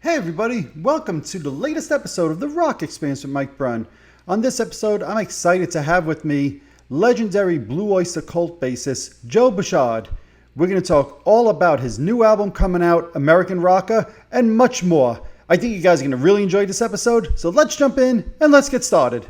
Hey everybody, welcome to the latest episode of the Rock Experience with Mike Brunn. On this episode, I'm excited to have with me legendary Blue Oyster Cult bassist Joe Bouchard. We're going to talk all about his new album coming out, American Rocker, and much more. I think you guys are going to really enjoy this episode, so let's jump in and let's get started.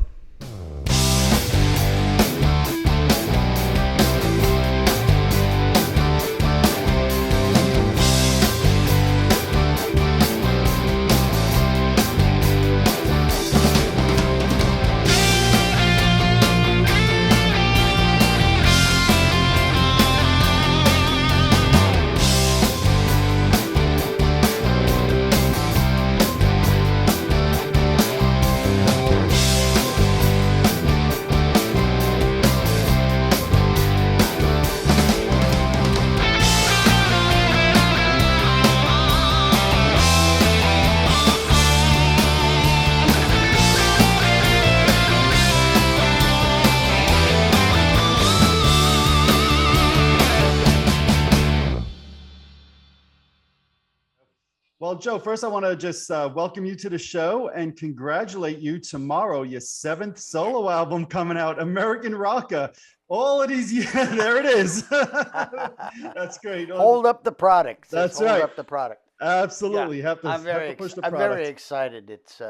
Well, Joe, first I want to just welcome you to the show and congratulate you tomorrow, your 7th solo album coming out, American Rocker. All of these years, there it is. That's great. Hold up the product. That's Hold right. up the product. Absolutely. Yeah. Have to push the product. I'm very excited. It's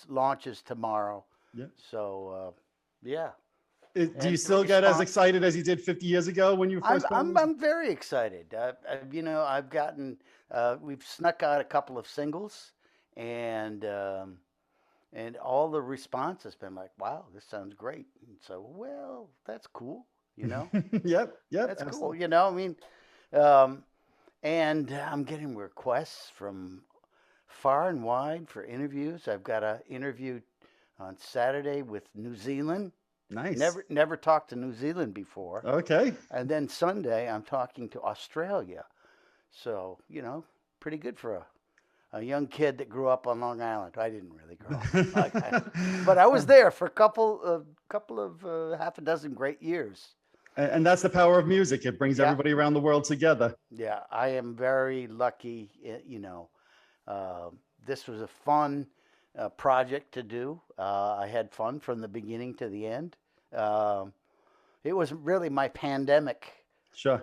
launches tomorrow. Yeah. So yeah. Do you still get as excited as you did 50 years ago when you first? I'm very excited. I've gotten. We've snuck out a couple of singles, and all the response has been like, "Wow, this sounds great." And so, well, that's cool. Yep. That's absolutely. cool. I mean, and I'm getting requests from far and wide for interviews. I've got an interview on Saturday with New Zealand. Nice. Never talked to New Zealand before. Okay. And then Sunday I'm talking to Australia. So, pretty good for a young kid that grew up on Long Island. I didn't really grow up. But I was there for a couple of half a dozen great years. And that's the power of music. It brings everybody around the world together. Yeah, I am very lucky. This was a fun project to do. I had fun from the beginning to the end. It was really my pandemic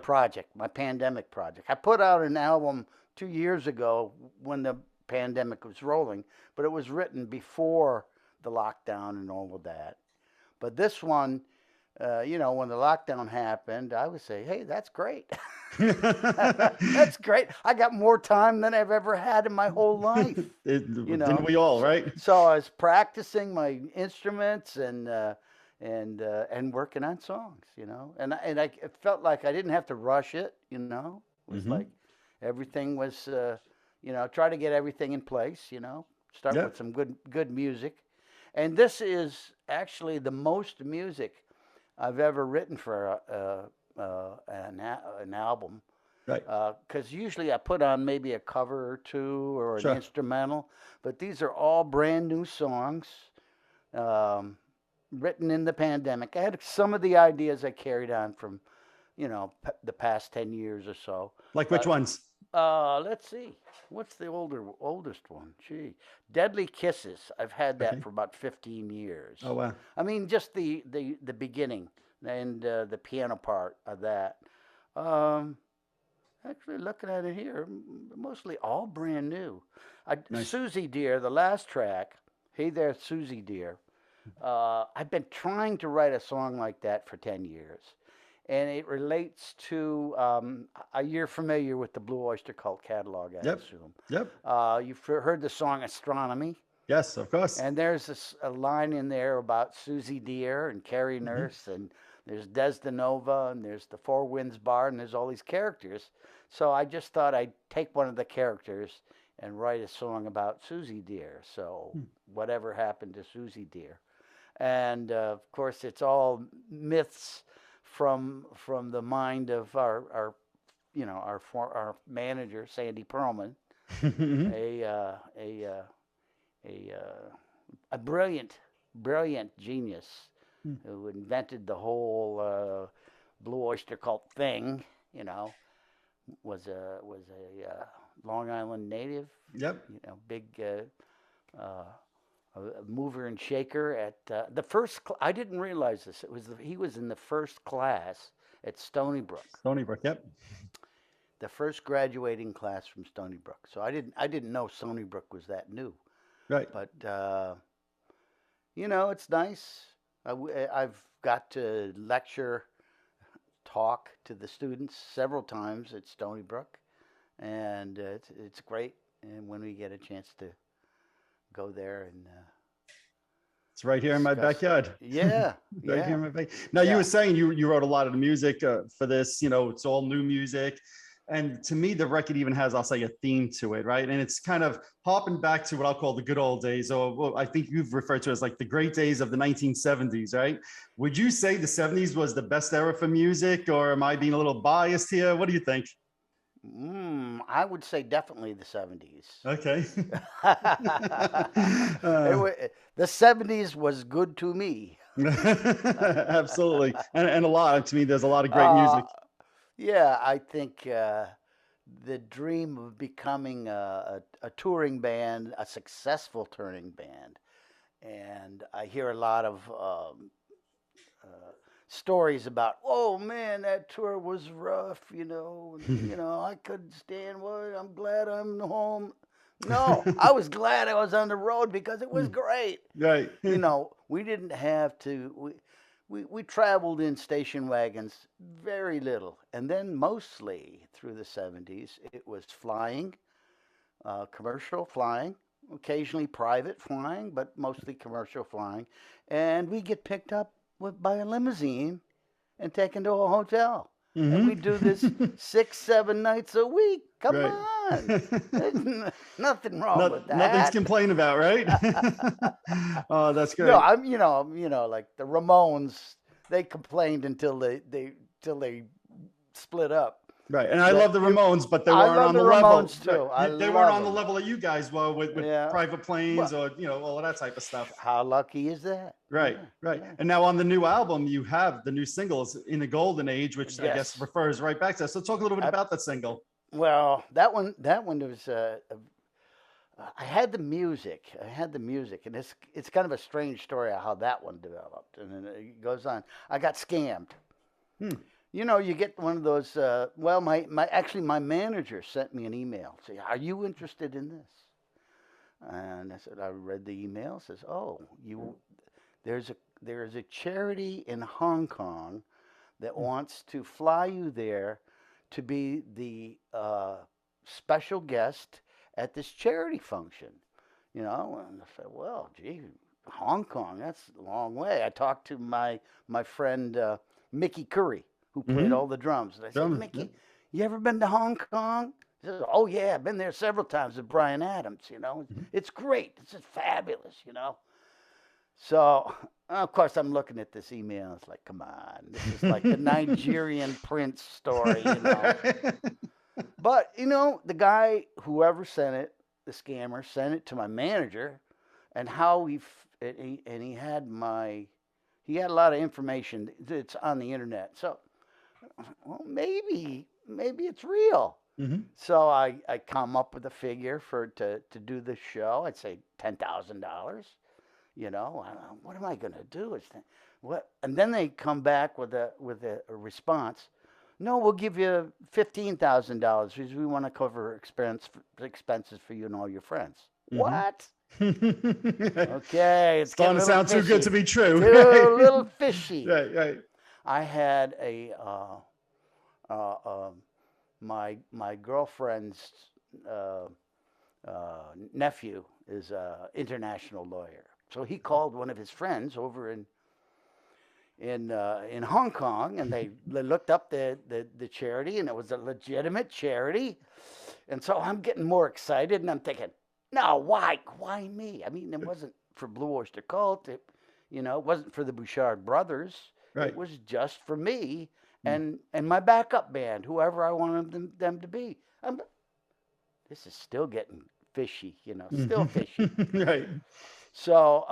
project. I put out an album 2 years ago when the pandemic was rolling, but it was written before the lockdown and all of that. But this one, when the lockdown happened, I would say, hey, that's great. That's great. I got more time than I've ever had in my whole life. Didn't we all, right? So I was practicing my instruments and working on songs, and I felt like I didn't have to rush it, It was like everything was, try to get everything in place, start with some good music. And this is actually the most music I've ever written for an album. Right. Because usually I put on maybe a cover or two or an instrumental, but these are all brand new songs written in the pandemic. I had some of the ideas I carried on from, the past 10 years or so. Like which ones? Let's see. What's the oldest one? Gee, Deadly Kisses. I've had that for about 15 years. Oh, wow. I mean, just the beginning and the piano part of that. Actually, looking at it here, mostly all brand new. Nice. Susie Dear, the last track. Hey there, Susie Dear. I've been trying to write a song like that for 10 years. And it relates to, you're familiar with the Blue Oyster Cult catalog, I assume. Yep. You've heard the song Astronomy. Yes, of course. And there's a line in there about Susie Dear and Carrie Nurse, and there's Des DeNova, and there's the Four Winds Bar, and there's all these characters. So I just thought I'd take one of the characters and write a song about Susie Dear. So whatever happened to Susie Dear. And, of course, it's all myths from the mind of our manager Sandy Perlman, a brilliant genius who invented the whole Blue Oyster Cult thing. Was a Long Island native. Yep. You know, big a mover and shaker at the first. I didn't realize this. He was in the first class at Stony Brook. Stony Brook. Yep. The first graduating class from Stony Brook. So I didn't know Stony Brook was that new. Right. But you know, it's nice. I've got to lecture, talk to the students several times at Stony Brook, and it's great. And when we get a chance to go there and it's right here in my backyard. Yeah, right here in my backyard. Now you were saying you wrote a lot of the music for this. You know, it's all new music. And to me, the record even has, I'll say, a theme to it, right? And it's kind of hopping back to what I'll call the good old days, or what I think you've referred to as like the great days of the 1970s, right? Would you say the 70s was the best era for music, or am I being a little biased here? What do you think? I would say definitely the 70s. Okay. The 70s was good to me. Absolutely. And a lot, to me, there's a lot of great music. Yeah, I think the dream of becoming a touring band, a successful touring band, and I hear a lot of stories about, oh man, that tour was rough, you know, I couldn't stand what. I'm glad I'm home. No, I was glad I was on the road because it was great. Right. You know, we didn't have to. We traveled in station wagons very little, and then mostly through the 70s it was flying, commercial flying, occasionally private flying, but mostly commercial flying, and we get picked up by a limousine and taken to a hotel. And we do this 6-7 nights a week. Come on, there's nothing wrong with that. Nothing to complain about, right? Oh, that's great. No, I'm like the Ramones. They complained until they split up. Right, and I love the Ramones, but they weren't on the level. Too. Right. They weren't on the level that you guys were with private planes or all of that type of stuff. How lucky is that? Right, right. Yeah. And now on the new album, you have the new singles "In the Golden Age," which I guess refers right back to that. So talk a little bit about that single. Well, that one was. I had the music, and it's kind of a strange story of how that one developed, and then it goes on. I got scammed. You know, you get one of those. My manager sent me an email saying, "Are you interested in this?" And I said, I read the email. Says, "Oh, there's a charity in Hong Kong that wants to fly you there to be the special guest at this charity function." You know, and I said, "Well, gee, Hong Kong, that's a long way." I talked to my friend Mickey Curry, who played all the drums. And I said, "Mickey, you ever been to Hong Kong?" He says, "Oh yeah, I've been there several times with Bryan Adams. You know, it's great. It's just fabulous. You know." So of course I'm looking at this email. It's like, come on, this is like the Nigerian prince story. You know. But you know, the guy, whoever sent it, the scammer, sent it to my manager, and how he had a lot of information that's on the internet. So, well, maybe it's real. So I come up with a figure to do the show. I'd say $10,000. You know, what am I going to do? And then they come back with a response. "No, we'll give you $15,000 because we want to cover expenses for you and all your friends." What? Okay, it's starting to sound too good to be true. A little fishy. Right. I had my girlfriend's nephew is an international lawyer, so he called one of his friends over in Hong Kong, and they looked up the charity, and it was a legitimate charity. And so I'm getting more excited, and I'm thinking, no, why me? I mean, it wasn't for Blue Oyster Cult. It wasn't for the Bouchard brothers. Right. It was just for me and my backup band, whoever I wanted them to be. This is still getting fishy, still fishy. Right. So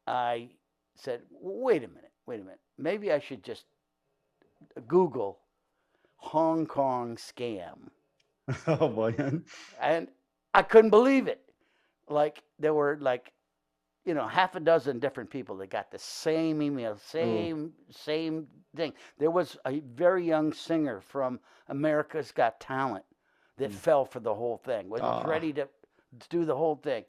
I said, wait a minute. Maybe I should just Google Hong Kong scam. Oh boy. And I couldn't believe it. Like there were like, half a dozen different people that got the same email, same thing. There was a very young singer from America's Got Talent that fell for the whole thing. Was ready to do the whole thing,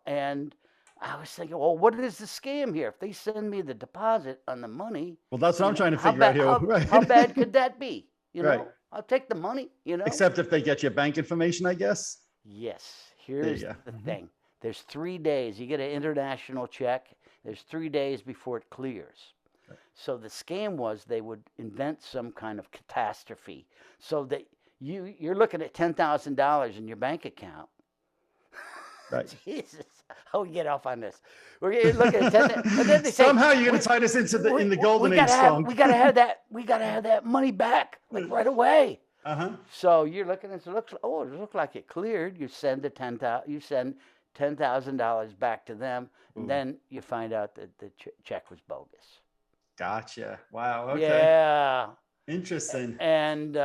and I was thinking, well, what is the scam here? If they send me the deposit on the money, well, that's what I'm trying to figure out here. How bad could that be? Right. I'll take the money. Except if they get your bank information, I guess. Yes. Here's the thing. There's 3 days. You get an international check. There's 3 days before it clears. Right. So the scam was they would invent some kind of catastrophe so that you're looking at $10,000 in your bank account. Right. Jesus. How we get off on this? We're looking at 10. And then they say, somehow you're going to tie this into the golden age song. We gotta have that. We gotta have that money back, like right away. So you're looking at it. It looks like it cleared. You send $10,000 back to them, and then you find out that the check was bogus. Gotcha. Wow. Okay. Yeah. Interesting. And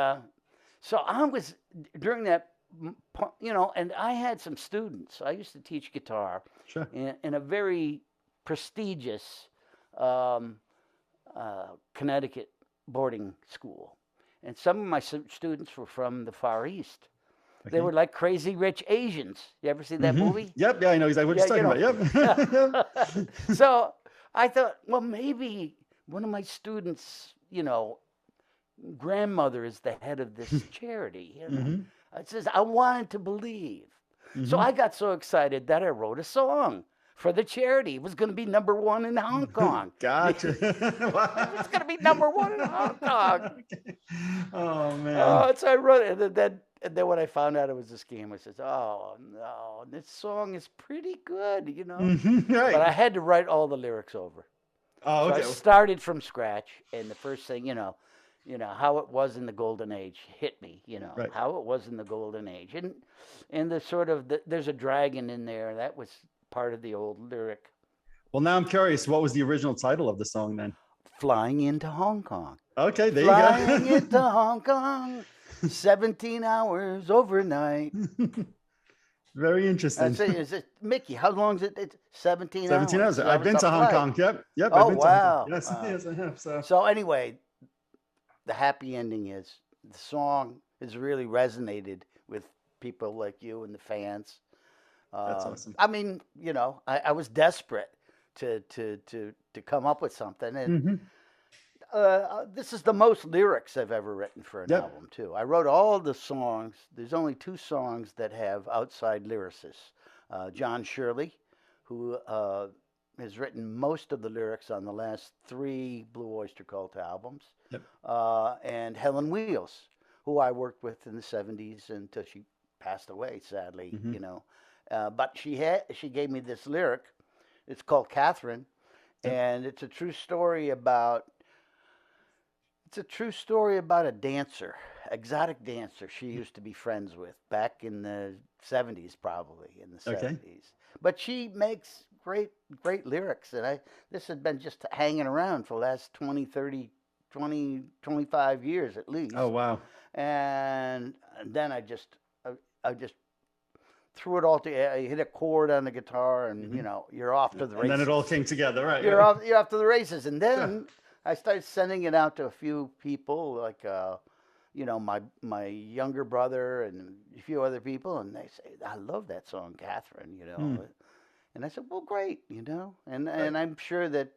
so I was during that, and I had some students. I used to teach guitar in a very prestigious Connecticut boarding school. And some of my students were from the Far East. Okay. They were like Crazy Rich Asians. You ever see that movie? Yep. Yeah, I know exactly what you're talking about. Yep. So I thought, well, maybe one of my students, grandmother is the head of this charity. It says, I wanted to believe. So I got so excited that I wrote a song for the charity. It was going to be #1 in Hong Kong. Gotcha. It was going to be #1 in Hong Kong. Okay. Oh, man. So I wrote it. And then when I found out it was a scam, I said, oh, no, this song is pretty good, Right. But I had to write all the lyrics over. Oh, okay. So I started from scratch. And the first thing, how it was in the golden age hit me, right. How it was in the golden age. And the sort of, there's a dragon in there. That was part of the old lyric. Well, now I'm curious, what was the original title of the song then? Flying into Hong Kong. Okay, there Flying into Hong Kong, 17 hours overnight. Very interesting. Is it Mickey? How long is it? It's 17 hours. 17 hours. I've been to Hong Kong. Yep. Oh, wow. Yes, yes, I have. So anyway, the happy ending is the song has really resonated with people like you and the fans. That's awesome. I mean, I was desperate to come up with something, and this is the most lyrics I've ever written for an album too. I wrote all the songs. There's only 2 songs that have outside lyricists. John Shirley, who has written most of the lyrics on the last 3 Blue Oyster Cult albums, and Helen Wheels, who I worked with in the 70s until she passed away, sadly, but she gave me this lyric. It's called Catherine, and it's a true story about a dancer, exotic dancer she used to be friends with back in the 70s, probably in the 70s. But she makes great lyrics, and this has been just hanging around for the last 20, 30, 20, 25 years at least. Oh, wow. And then I just threw it all together. I hit a chord on the guitar, and you're off to the races. And then it all came together, right? You're off to the races, and then I started sending it out to a few people, like my younger brother and a few other people, and they say, "I love that song, Catherine." And I said, "Well, great," and I'm sure that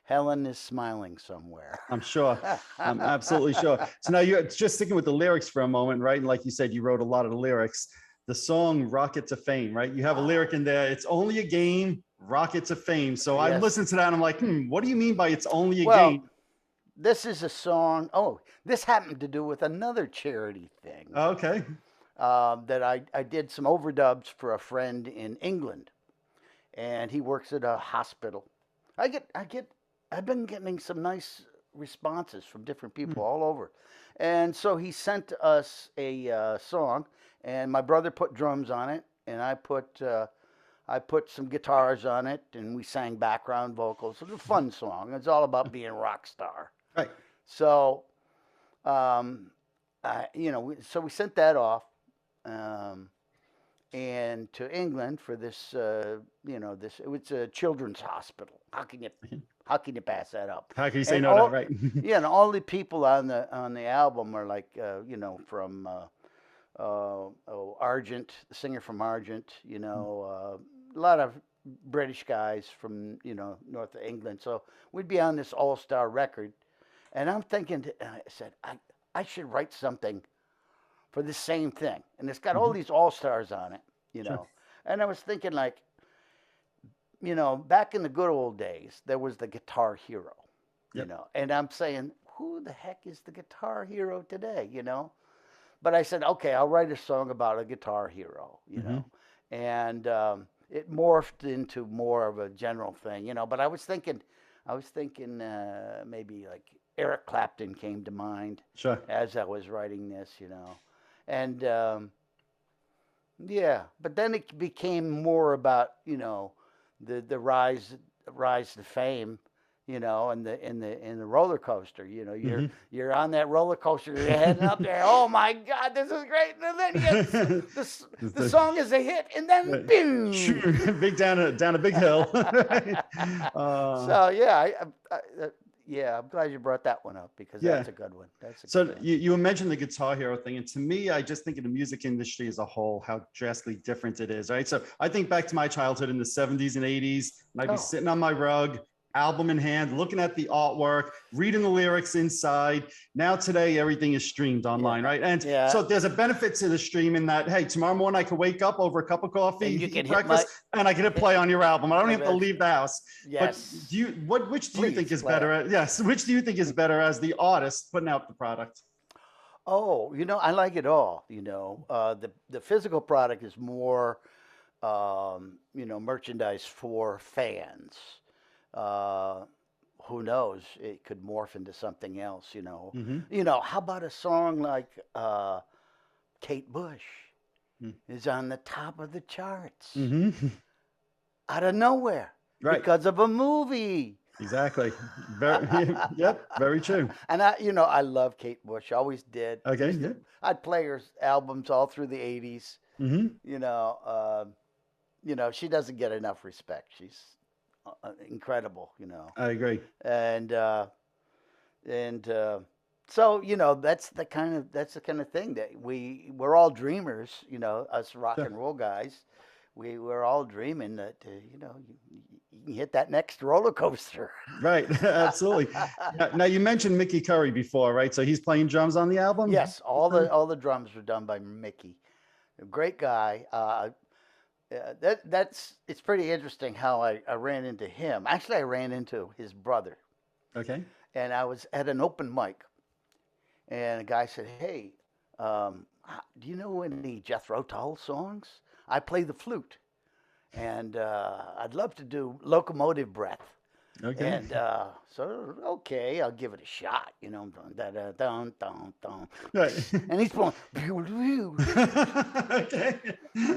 Helen is smiling somewhere. I'm sure. I'm absolutely sure. So now you're just sticking with the lyrics for a moment, right? And like you said, you wrote a lot of the lyrics. The song Rocket to Fame, right? You have a lyric in there. It's only a game, rocket to fame. So I listened to that and I'm like, what do you mean by it's only a game? This is a song. Oh, this happened to do with another charity thing. Okay. That I did some overdubs for a friend in England, and he works at a hospital. I've been getting some nice responses from different people all over. And so he sent us a song, and my brother put drums on it, and I put some guitars on it, and we sang background vocals. It was a fun song. It's all about being a rock star. Right. So So we sent that off, and to England for this, it was a children's hospital. How can you pass that up? How can you say no to that, right? Yeah, and all the people on the album are like, from Argent, the singer from Argent, a lot of British guys from north of England. So we'd be on this all-star record, and I'm thinking, I said, I should write something for the same thing, and it's got all these all-stars on it, Sure. And I was thinking, like, back in the good old days, there was the guitar hero, and I'm saying, who the heck is the guitar hero today, But I said, okay, I'll write a song about a guitar hero, and it morphed into more of a general thing, But I was thinking maybe like Eric Clapton came to mind, Sure. as I was writing this, and yeah. But then it became more about the rise to fame, and the roller coaster. You're on that roller coaster, you're heading up there. Oh my God, this is great! And then you get, the song is a hit, and then boom, big down a big hill. So yeah, I'm glad you brought that one up because that's a good one. So you mentioned the Guitar Hero thing, and to me, I just think of the music industry as a whole, how drastically different it is, right? So I think back to my childhood in the 70s and 80s, and I'd be sitting on my rug, album in hand, looking at the artwork, reading the lyrics inside. Now today, everything is streamed online, right? And so there's a benefit to the stream in that, hey, tomorrow morning I can wake up over a cup of coffee, eat breakfast, and I can hit play on your album. I don't have to leave the house. Yes. But which do you think is better? Which do you think is better as the artist putting out the product? Oh, I like it all. The physical product is more, merchandise for fans. Who knows? It could morph into something else. How about a song like Kate Bush is on the top of the charts out of nowhere because of a movie. Exactly. Very true. And I love Kate Bush. Always did. Okay. Yeah. I'd play her albums all through the 80s. She doesn't get enough respect. She's incredible. I agree. And so that's the kind of thing that we're all dreamers. Us rock and roll guys. We're all dreaming that you can hit that next roller coaster. Right, absolutely. Now you mentioned Mickey Curry before, right? So he's playing drums on the album. Yes, all the drums were done by Mickey. A great guy. It's pretty interesting how I ran into him. Actually, I ran into his brother. Okay. And I was at an open mic, and a guy said, "Hey, do you know any Jethro Tull songs? I play the flute, and I'd love to do Locomotive Breath." Okay. And so, okay, I'll give it a shot. Dun, dun, dun. Right. And he's going, okay.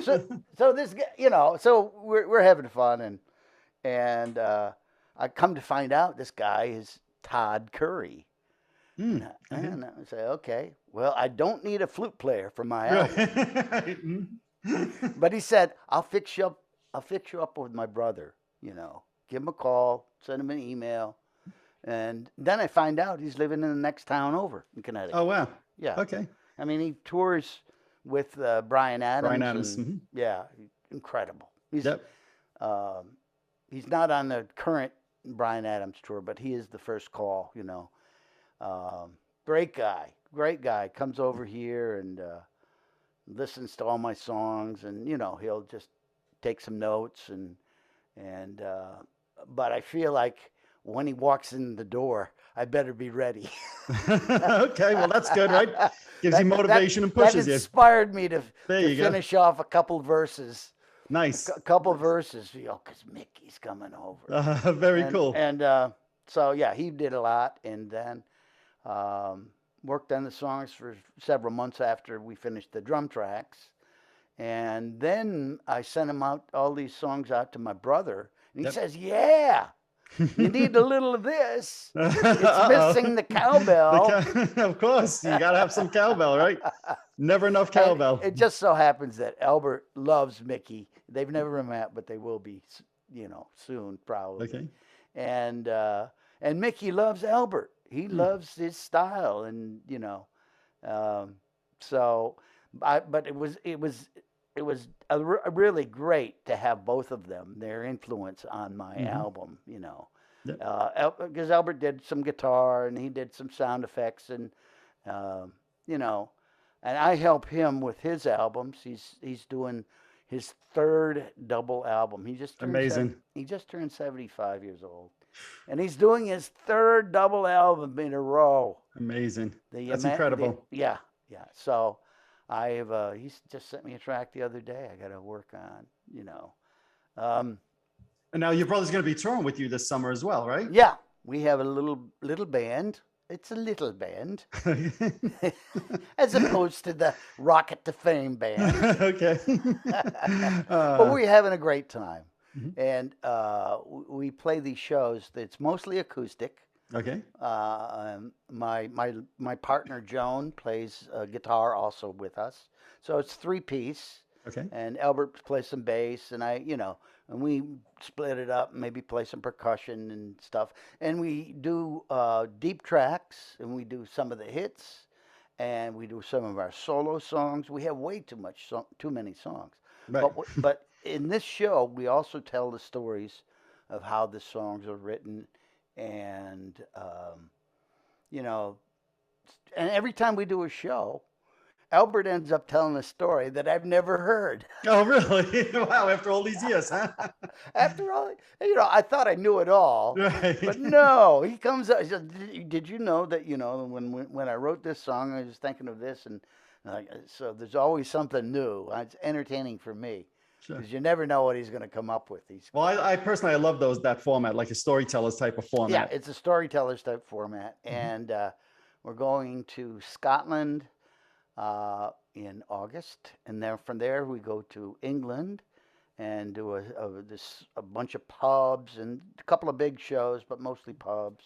So this guy, so we're having fun, and I come to find out this guy is Todd Curry. And I say, okay, well, I don't need a flute player for my album. But he said, I'll fix you up with my brother. Give him a call, send him an email, and then I find out he's living in the next town over in Connecticut. Oh wow! Yeah. Okay. I mean, he tours with Bryan Adams. Bryan Adams. Yeah, incredible. He's not on the current Bryan Adams tour, but he is the first call. Great guy. Comes over here and listens to all my songs, and he'll just take some notes and but I feel like when he walks in the door, I better be ready. Okay, well that's good, right? Gives you motivation and pushes you. That inspired me to finish off a couple verses. Nice. A couple verses, because Mickey's coming over. Very cool. And so yeah, he did a lot, and then worked on the songs for several months after we finished the drum tracks. And then I sent him out all these songs out to my brother, and he says, "Yeah." You need a little of this. It's missing the cowbell. Of course, you got to have some cowbell, right? Never enough cowbell. And it just so happens that Albert loves Mickey. They've never met, but they will be, soon probably. Okay. And Mickey loves Albert. He loves his style, and but it was really great to have both of them, their influence on my album, because Albert did some guitar and he did some sound effects, and and I help him with his albums. He's doing his third double album. He just turned 75 years old, and he's doing his third double album in a row. Amazing. That's incredible. Yeah. So he's just sent me a track the other day I got to work on, And now your brother's going to be touring with you this summer as well, right? Yeah, we have a little band. It's a little band, as opposed to the Rocket to Fame band. Okay. But we're having a great time, and we play these shows. It's mostly acoustic. Okay. My partner Joan plays guitar also with us, so it's 3-piece. Okay. And Albert plays some bass, and and we split it up, maybe play some percussion and stuff. And we do deep tracks, and we do some of the hits, and we do some of our solo songs. We have way too many songs. Right. But in this show, we also tell the stories of how the songs are written, and and every time we do a show, Albert ends up telling a story that I've never heard. Oh, really? Wow, after all these years, huh? After all, I thought I knew it all. Right. But no, he comes up, he says, did you know that, when I wrote this song, I was thinking of this, and so there's always something new. It's entertaining for me. Because you never know what he's going to come up with. Well, I personally, I love that format, like a storyteller's type of format. Yeah, it's a storyteller's type format. And we're going to Scotland in August. And then from there, we go to England and do a bunch of pubs and a couple of big shows, but mostly pubs.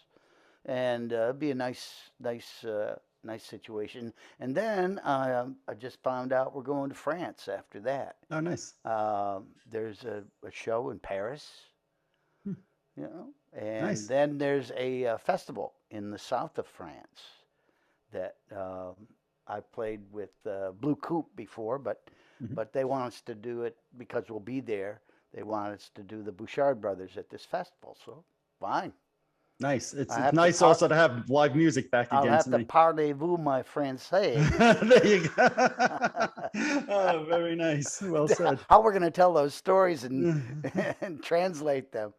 And it'd be a nice situation. And then I just found out we're going to France after that. Oh, nice. There's a show in Paris, and nice. Then there's a festival in the south of France that I've played with Blue Coupe before, but they want us to do it because we'll be there. They want us to do the Bouchard brothers at this festival, so fine. Nice. It's nice also to have live music back again. I'll have to parlez-vous, my Francais. There you go. Oh, very nice. Well said. How we're going to tell those stories and translate them.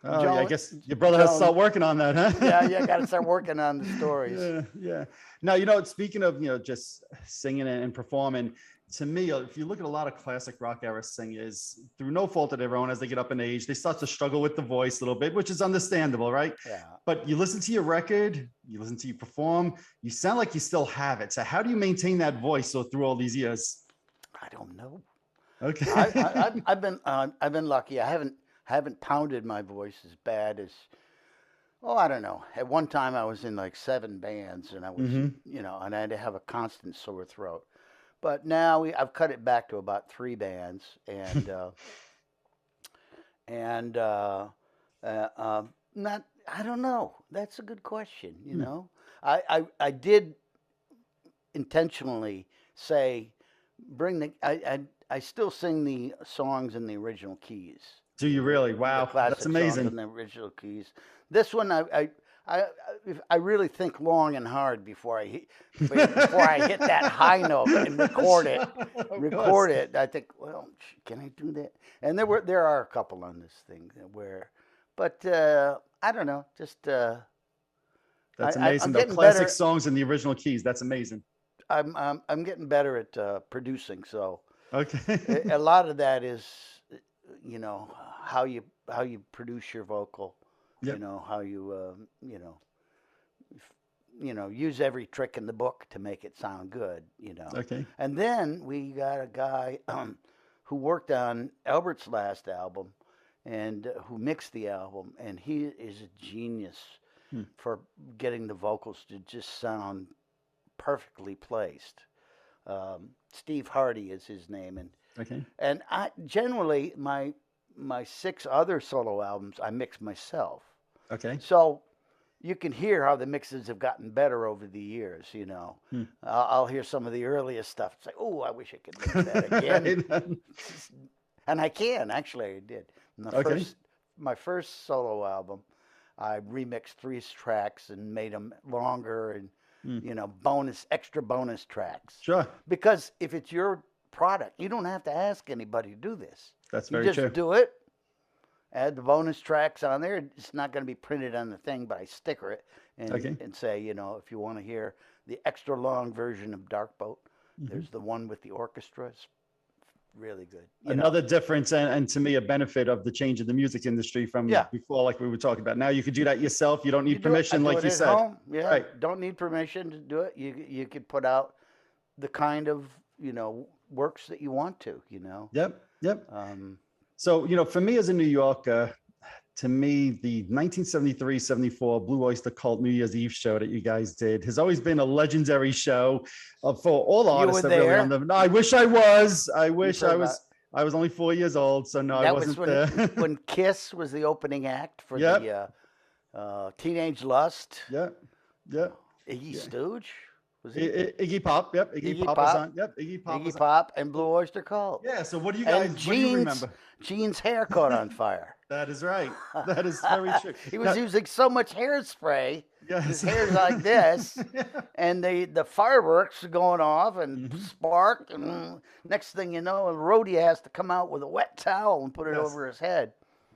Oh, yeah, I guess your brother has to start working on that, huh? Yeah, got to start working on the stories. Yeah. Now, speaking of, just singing and performing, to me, if you look at a lot of classic rock era singers, through no fault of their own, as they get up in age, they start to struggle with the voice a little bit, which is understandable, right? Yeah. But you listen to your record, you listen to you perform, you sound like you still have it. So how do you maintain that voice through all these years? I don't know. Okay. I've been lucky. I haven't pounded my voice as bad as, I don't know. At one time, I was in like 7 bands, and I was, and I had to have a constant sore throat. But now I've cut it back to about 3 bands, and I don't know. That's a good question. I did intentionally say I still sing the songs in the original keys. Do you really? Wow, that's amazing. Songs in the original keys. This one I really think long and hard before I hit that high note and record it. I think, well, can I do that? And there are a couple on this thing but I don't know. Just that's amazing. The classic songs in the original keys. That's amazing. I'm getting better at producing. So okay, a lot of that is how you produce your vocal. Yep. How you use every trick in the book to make it sound good. Okay. And then we got a guy who worked on Albert's last album, and who mixed the album, and he is a genius for getting the vocals to just sound perfectly placed. Steve Hardy is his name, and I generally my 6 other solo albums I mix myself. Okay. So you can hear how the mixes have gotten better over the years. I'll hear some of the earliest stuff. It's like, oh, I wish I could mix that again. And I can actually. I did. My first solo album, I remixed 3 tracks and made them longer and extra bonus tracks. Sure. Because if it's your product, you don't have to ask anybody to do this. That's very true. You just do it. Add the bonus tracks on there. It's not going to be printed on the thing, but I sticker it and say, if you want to hear the extra long version of Dark Boat, there's the one with the orchestra. It's really good. Another difference and to me a benefit of the change in the music industry from before, like we were talking about. Now you could do that yourself. You don't need permission, like you said. Home. Yeah, right. Don't need permission to do it. You could put out the kind of works that you want to. Yep. So for me as a New Yorker, to me the 1973-74 Blue Oyster Cult New Year's Eve show that you guys did has always been a legendary show for all artists that really on them. No, I wish I was. I wish I was. I was only 4 years old, so no, I wasn't there. When Kiss was the opening act for the Teenage Lust. Yeah. Iggy Stooge. Iggy Pop, yep. Iggy Pop was on. Yep, Iggy Pop and Blue Oyster Cult. Yeah, so what do you guys, what do you remember? Gene's hair caught on fire. That is right. That is very true. He was using so much hairspray. Yes. His hair's like this. And the fireworks are going off and spark. And next thing you know, a roadie has to come out with a wet towel and put it over his head.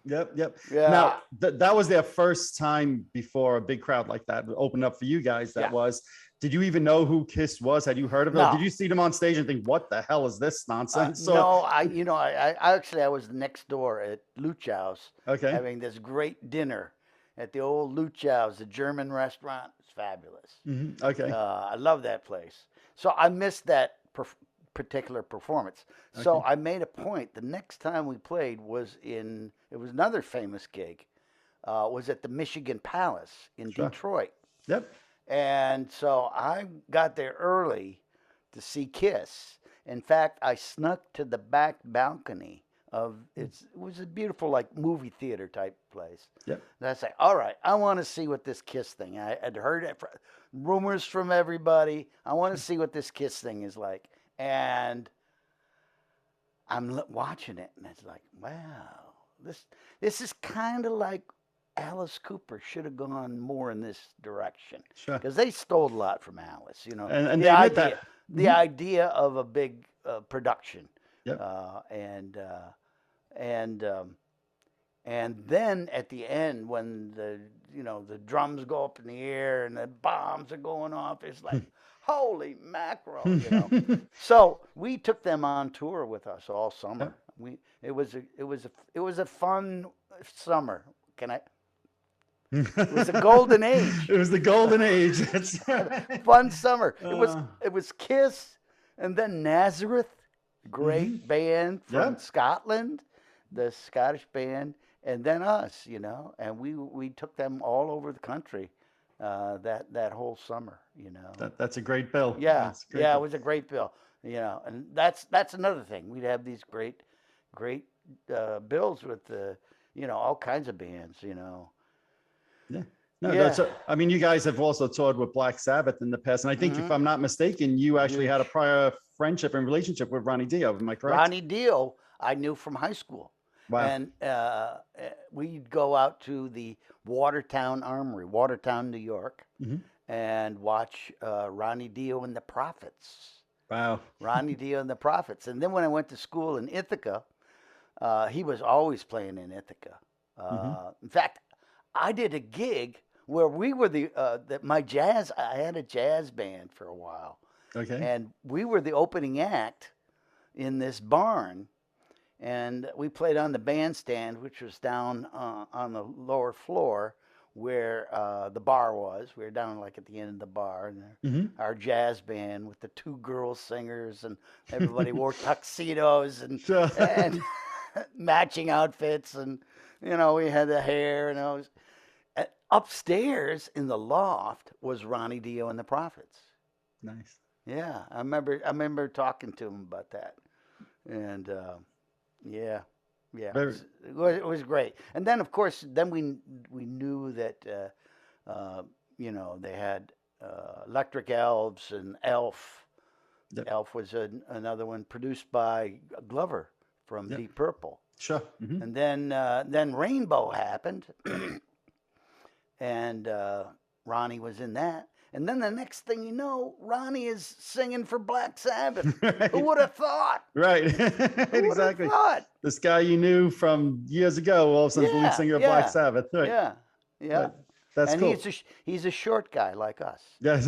Yep. Yeah. Now, that was their first time before a big crowd like that opened up for you guys. Did you even know who Kiss was? Had you heard of it? No. Did you see them on stage and think, what the hell is this nonsense? No, I was next door at Luchow's having this great dinner at the old Luchow's, the German restaurant. It's fabulous. I love that place. So I missed that particular performance. So I made a point. The next time we played was it was another famous gig, was at the Michigan Palace in Detroit. Yep. And so I got there early to see Kiss. In fact, I snuck to the back balcony of it was a beautiful like movie theater type place. Yep. And I say, all right, I want to see what this Kiss thing. I had heard rumors from everybody. I want to see what this Kiss thing is like. And I'm watching it, and it's like, wow, this is kind of like Alice Cooper should have gone more in this direction. Sure. Because they stole a lot from Alice, And the idea of a big production. Yep. And then at the end when the drums go up in the air and the bombs are going off, it's like holy mackerel, So we took them on tour with us all summer. Yep. It was a fun summer. It was a golden age. It was the golden age. Fun summer. It was Kiss, and then Nazareth, great band from Scotland, the Scottish band, and then us, and we took them all over the country that whole summer, That's a great bill. Yeah, it was a great bill, and that's another thing. We'd have these great bills with all kinds of bands, Yeah. No, you guys have also toured with Black Sabbath in the past. And I think if I'm not mistaken, you actually had a prior friendship and relationship with Ronnie Dio. Am I correct? Ronnie Dio, I knew from high school. Wow. And we'd go out to the Watertown Armory, Watertown, New York, and watch Ronnie Dio and the Prophets. Wow. Ronnie Dio and the Prophets. And then when I went to school in Ithaca, he was always playing in Ithaca. In fact, I did a gig where we were I had a jazz band for a while. Okay. And we were the opening act in this barn. And we played on the bandstand, which was down on the lower floor where the bar was. We were down like at the end of the bar. And our jazz band with the 2 girl singers, and everybody wore tuxedos and matching outfits. And You know, we had the hair, and I was upstairs in the loft was Ronnie Dio and the Prophets. Nice. Yeah, I remember talking to him about that, and yeah, yeah, it was great. And then of course, then we knew that you know, they had Electric Elves and Elf. Yep. Elf was another one produced by Glover from Deep Purple. Sure. Mm-hmm. And then Rainbow happened, and Ronnie was in that. And then the next thing you know, Ronnie is singing for Black Sabbath. Right. Who would have thought? Right. Exactly. Thought? This guy you knew from years ago, all of a sudden, lead singer of Black Sabbath. Right. Yeah. Yeah. Right. That's cool. He's a short guy like us. Yes.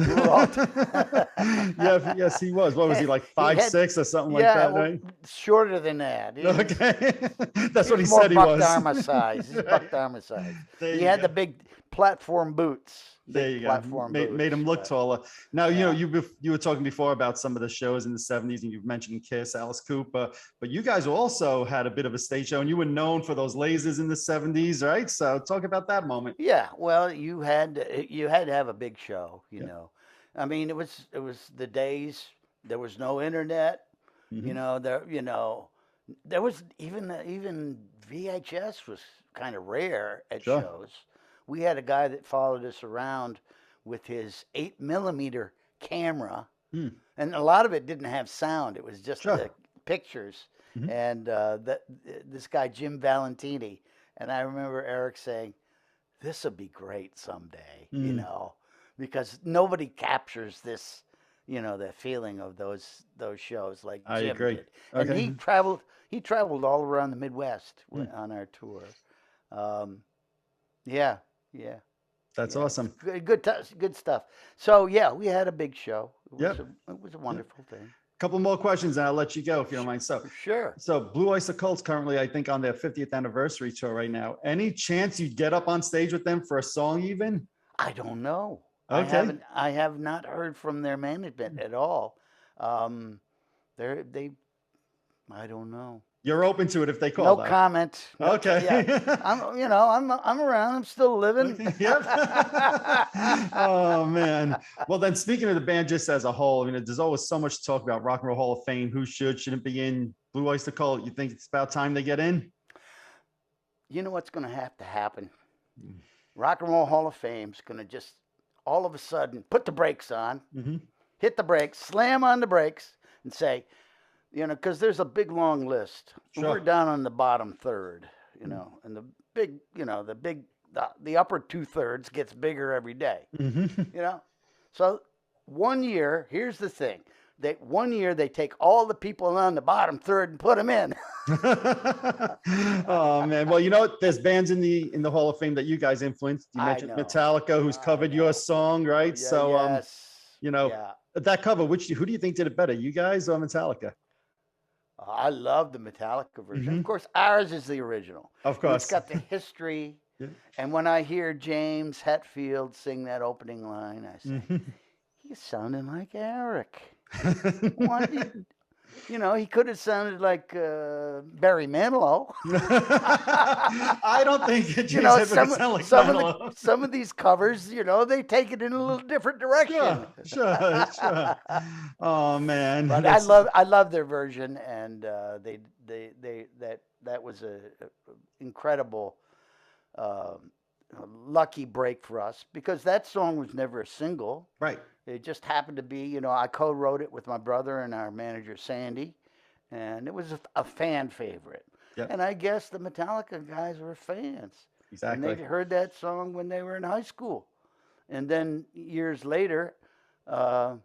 Yes, he was. What was he, like 5'6" or something like that, right? Shorter than that. Okay. That's what he said he was. Buck Dharma size. He's Buck Dharma size. He had the big platform boots. There you go. Made him look taller. Now, you know, you were talking before about some of the shows in the 70s, and you've mentioned Kiss, Alice Cooper, but you guys also had a bit of a stage show, and you were known for those lasers in the 70s, right? So talk about that moment. Yeah, well, you had to have a big show, you know. I mean, it was the days there was no internet, you know, there was even VHS was kind of rare at shows. We had a guy that followed us around with his 8mm camera, and a lot of it didn't have sound. It was just the pictures. And this guy, Jim Valentini, and I remember Eric saying, this will be great someday, you know, because nobody captures this, you know, the feeling of those shows like Jim did. And he traveled all around the Midwest on our tour. Yeah. That's awesome. Good stuff. So yeah, we had a big show. It was a wonderful thing. Couple more questions and I'll let you go if you don't mind. Sure. So Blue Oyster Cult's currently, I think, on their 50th anniversary tour right now. Any chance you'd get up on stage with them for a song even? I don't know. Okay. I have not heard from their management at all. I don't know. You're open to it if they call. No comment. Okay. Yeah. I'm around. I'm still living. Okay. Yep. Oh man. Well, then speaking of the band just as a whole, I mean, there's always so much to talk about. Rock and Roll Hall of Fame. Who shouldn't be in? Blue Oyster Cult. You think it's about time they get in? You know what's going to have to happen? Rock and Roll Hall of Fame's going to just all of a sudden put the brakes on, hit the brakes, slam on the brakes, and say, you know, because there's a big long list. Sure. We're down on the bottom third, you know, and the big, you know, the upper 2/3 gets bigger every day, you know. So 1 year, here's the thing. 1 year they take all the people on the bottom third and put them in. Oh man. Well, you know, there's bands in the Hall of Fame that you guys influenced. You mentioned Metallica, who's covered your song, right? Yeah, so you know, that cover, who do you think did it better, you guys or Metallica? I love the Metallica version. Of course, ours is the original. Of course. It's got the history. And when I hear James Hetfield sing that opening line, I say, he's sounding like Eric. You know, he could have sounded like Barry Manilow. I don't think James some of these covers, you know, they take it in a little different direction. Sure. Oh man! But I love their version, and that was a incredible, lucky break for us because that song was never a single. Right. It just happened to be, you know, I co-wrote it with my brother and our manager, Sandy, and it was a fan favorite. Yep. And I guess the Metallica guys were fans. Exactly. And they heard that song when they were in high school. And then years later, I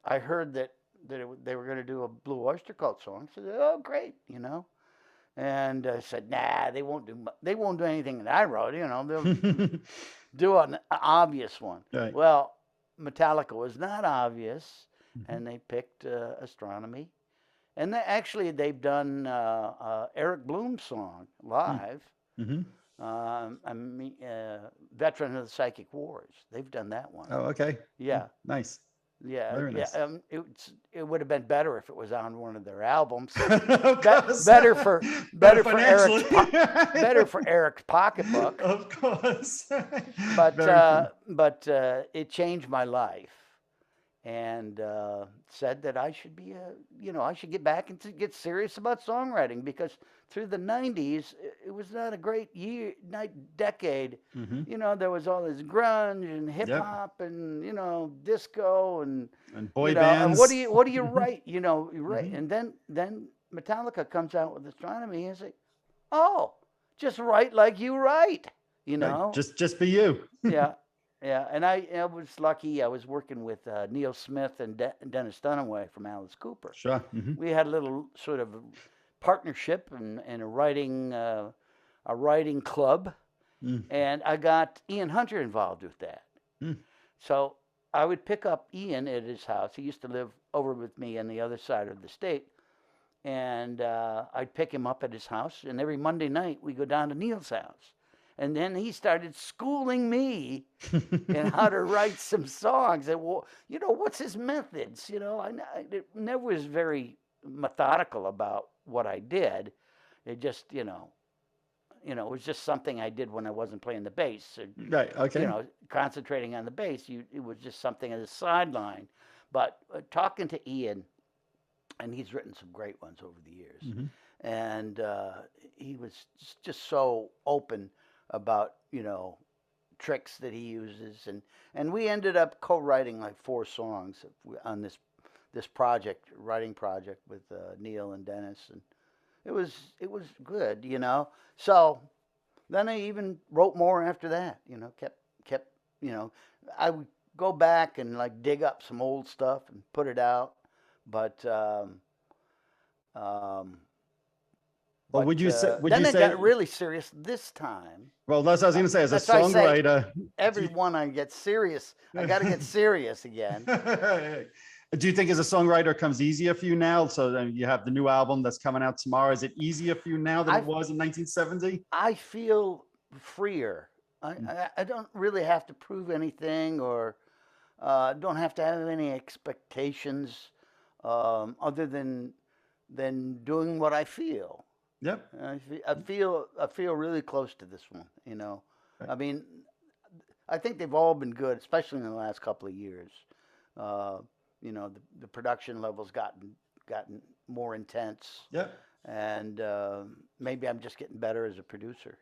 heard that they were going to do a Blue Oyster Cult song. I said, oh, great, you know. And I said, nah, they won't do anything that I wrote, you know. They'll do an obvious one. Right. Well, Metallica was not obvious, and they picked Astronomy. And they've done Eric Bloom's song live. Veteran of the Psychic Wars. They've done that one. Oh, okay. Yeah. Nice. Yeah, Very yeah. nice. It would have been better if it was on one of their albums. Of course. Better for financially. Better for Eric's pocketbook. Of course. But Very cool. it changed my life, and said that I should be I should get back and get serious about songwriting, because through the '90s it was not a great decade. Mm-hmm. There was all this grunge and hip Yep. hop and disco and boy bands. And what do you write? You write, Mm-hmm. and then Metallica comes out with Astronomy, and it's like, oh, just write like you write. Right. Just be you. Yeah. Yeah, and I was lucky. I was working with Neil Smith and Dennis Dunaway from Alice Cooper. Sure. Mm-hmm. We had a little sort of partnership and a writing club, and I got Ian Hunter involved with that. So I would pick up Ian at his house. He used to live over with me on the other side of the state, and I'd pick him up at his house. And every Monday night we go down to Neil's house. And then he started schooling me in how to write some songs. And what's his methods? I never was very methodical about what I did. It just, it was just something I did when I wasn't playing the bass. Right. Okay. Concentrating on the bass. It was just something as a sideline. But talking to Ian, and he's written some great ones over the years, and he was just so open about tricks that he uses, and we ended up co-writing like 4 songs on this writing project with Neil and Dennis, and it was good, So then I even wrote more after that, kept I would go back and like dig up some old stuff and put it out, but well, would you say? Then it got really serious this time. Well, that's what I was going to say. As a songwriter, everyone I get serious. I got to get serious again. Do you think as a songwriter it comes easier for you now? So you have the new album that's coming out tomorrow. Is it easier for you now than it was in 1970? I feel freer. I don't really have to prove anything, or don't have to have any expectations other than doing what I feel. Yep. I feel really close to this one. Right. I mean, I think they've all been good, especially in the last couple of years. The production level's gotten more intense. Yep. And maybe I'm just getting better as a producer.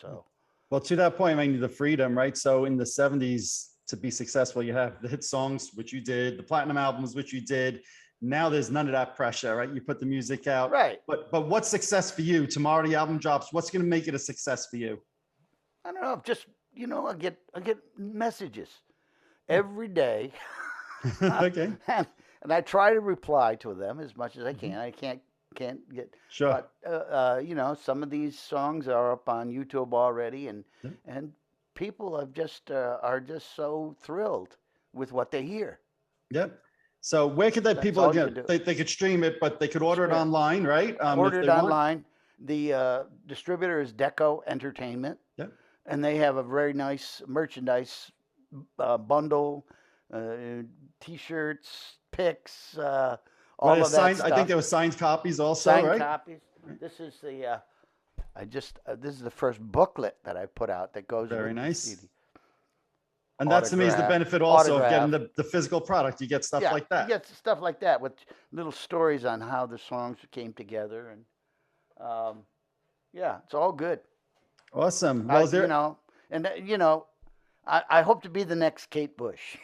So. Well, to that point, I mean, the freedom, right? So in the 70s, to be successful, you have the hit songs, which you did, the platinum albums, which you did. Now there's none of that pressure, right? You put the music out. Right. But what's success for you? Tomorrow the album drops. What's going to make it a success for you? I don't know. Just, I get messages every day. Okay. And I try to reply to them as much as I can. I can't get. Sure. But some of these songs are up on YouTube already, and people are just so thrilled with what they hear. Yep. So where could people they could stream it, but they could order it online, right? Order it online. The distributor is Deco Entertainment. Yep. And they have a very nice merchandise bundle, T-shirts, picks, all of that signed, stuff. I think there were signed copies also, signed right? Copies. This is the this is the first booklet that I put out that goes very with nice. the CD. And that's to me is the benefit also of getting the physical product. You get stuff like that. You get stuff like that with little stories on how the songs came together, and it's all good. Awesome. Well, I hope to be the next Kate Bush.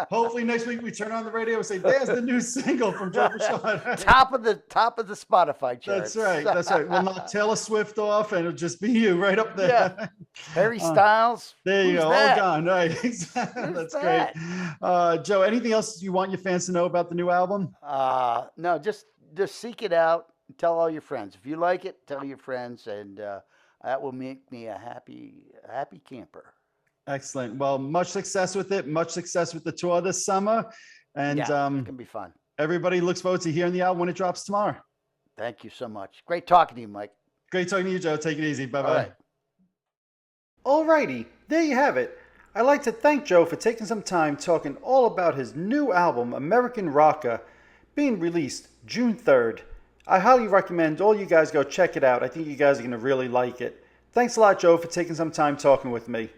Hopefully next week we turn on the radio and say, "There's the new single from Joe Bouchard." top of the Spotify charts. That's right. That's right. We'll knock Taylor Swift off, and it'll just be you right up there. Yeah. Harry Styles. There you go. That? All gone. Right. That's great. Joe, anything else you want your fans to know about the new album? No, just seek it out. Tell all your friends. If you like it, tell your friends, and that will make me a happy camper. Excellent. Well, much success with it. Much success with the tour this summer. And it's going to be fun. Everybody looks forward to hearing the album when it drops tomorrow. Thank you so much. Great talking to you, Mike. Great talking to you, Joe. Take it easy. Bye-bye. All right. Alrighty. There you have it. I'd like to thank Joe for taking some time talking all about his new album, American Rocker, being released June 3rd. I highly recommend all you guys go check it out. I think you guys are going to really like it. Thanks a lot, Joe, for taking some time talking with me.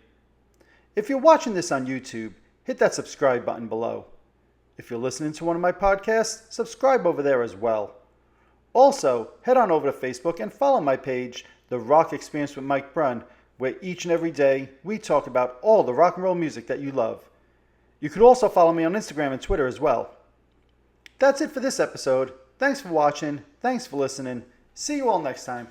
If you're watching this on YouTube, hit that subscribe button below. If you're listening to one of my podcasts, subscribe over there as well. Also, head on over to Facebook and follow my page, The Rock Experience with Mike Brunn, where each and every day we talk about all the rock and roll music that you love. You could also follow me on Instagram and Twitter as well. That's it for this episode. Thanks for watching. Thanks for listening. See you all next time.